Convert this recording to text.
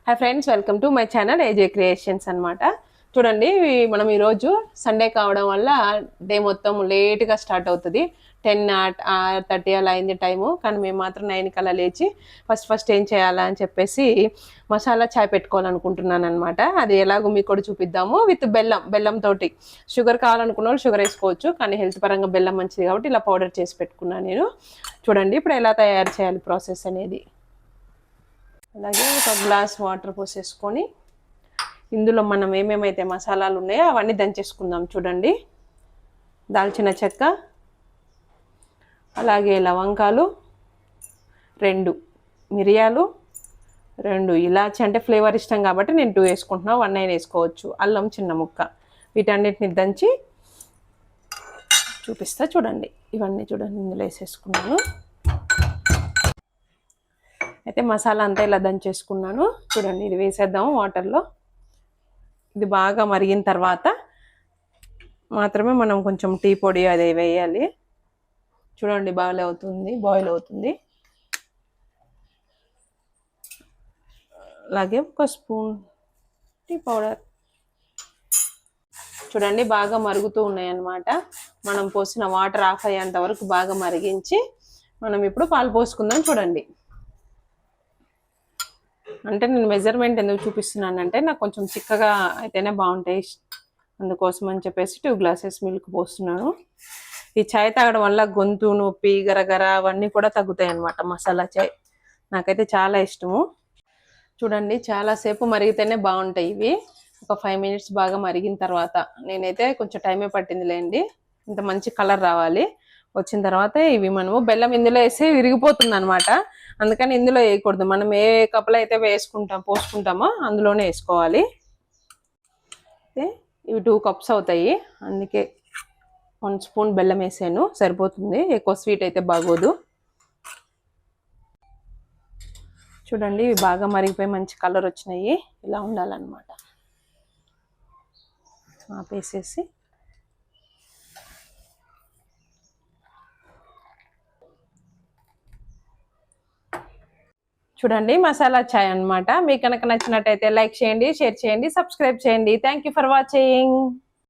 Hi friends, welcome to my channel ఏజే creations అనమాట. చూడండి, మనం ఈరోజు సండే కావడం వల్ల డే మొత్తం లేట్గా స్టార్ట్ అవుతుంది. 10:30 అలా అయింది టైము. కానీ మేము మాత్రం 9 కల్లా లేచి ఫస్ట్ ఏం చేయాలా అని చెప్పేసి మసాలా చాయ్ పెట్టుకోవాలనుకుంటున్నాను అనమాట. అది ఎలాగో మీకు కూడా చూపిద్దాము. విత్ బెల్లంతో షుగర్ కావాలనుకున్న వాళ్ళు షుగర్ వేసుకోవచ్చు, కానీ హెల్త్ పరంగా బెల్లం మంచిది కాబట్టి ఇలా పౌడర్ చేసి పెట్టుకున్నాను నేను. చూడండి ఇప్పుడు ఎలా తయారు చేయాలి ప్రాసెస్ అనేది. అలాగే ఒక గ్లాస్ వాటర్ పోసేసుకొని ఇందులో మనం ఏమేమైతే మసాలాలు ఉన్నాయో అవన్నీ దంచేసుకుందాం. చూడండి, దాల్చిన చెక్క, అలాగే లవంగాలు 2, మిరియాలు 2, ఇలాచి అంటే ఫ్లేవర్ ఇష్టం కాబట్టి నేను 2 వేసుకుంటున్నాను, 1 అయినా వేసుకోవచ్చు. అల్లం చిన్న ముక్క, వీటన్నిటిని దంచి చూపిస్తా. చూడండి, ఇవన్నీ చూడండి ఇందులో వేసేసుకున్నాను. అయితే మసాలా అంతా ఇలా దంచేసుకున్నాను. చూడండి, ఇది వేసేద్దాము వాటర్లో. ఇది బాగా మరిగిన తర్వాత మాత్రమే మనం కొంచెం టీ పొడి అది వేయాలి. చూడండి, బాయిల్ అవుతుంది. అలాగే ఒక స్పూన్ టీ పౌడర్. చూడండి, బాగా మరుగుతూ ఉన్నాయన్నమాట. మనం పోసిన వాటర్ ఆఫ్ అయ్యేంత వరకు బాగా మరిగించి మనం ఇప్పుడు పాలు పోసుకుందాం. చూడండి, అంటే నేను మెజర్మెంట్ ఎందుకు చూపిస్తున్నానంటే నాకు కొంచెం చిక్కగా అయితేనే బాగుంటాయి, అందుకోసం అని చెప్పేసి 2 గ్లాసెస్ మిల్క్ పోస్తున్నాను. ఈ చాయ్ తాగడం వల్ల గొంతు నొప్పి, గరగర అవన్నీ కూడా తగ్గుతాయి అన్నమాట. మసాలా చాయ్ నాకైతే చాలా ఇష్టము. చూడండి, చాలాసేపు మరిగితేనే బాగుంటాయి ఇవి. ఒక 5 మినిట్స్ బాగా మరిగిన తర్వాత, నేనైతే కొంచెం టైమే పట్టిందిలేండి, ఇంత మంచి కలర్ రావాలి. వచ్చిన తర్వాత ఇవి మనము బెల్లం ఇందులో వేసి విరిగిపోతుంది అనమాట. అందుకని ఇందులో వేయకూడదు. మనం ఏ కప్పులో అయితే పోసుకుంటామో అందులోనే వేసుకోవాలి. ఇవి 2 కప్స్ అవుతాయి, అందుకే 1 స్పూన్ బెల్లం వేసాను, సరిపోతుంది. ఎక్కువ స్వీట్ అయితే బాగోదు. చూడండి, ఇవి బాగా మరిగిపోయి మంచి కలర్ వచ్చినాయి. ఇలా ఉండాలన్నమాట. ఆపేసేసి చూడండి, మసాలా చాయ్ అన్నమాట. మీకు కనుక నచ్చినట్టయితే లైక్ చేయండి, షేర్ చేయండి, సబ్స్క్రైబ్ చేయండి. Thank you for watching.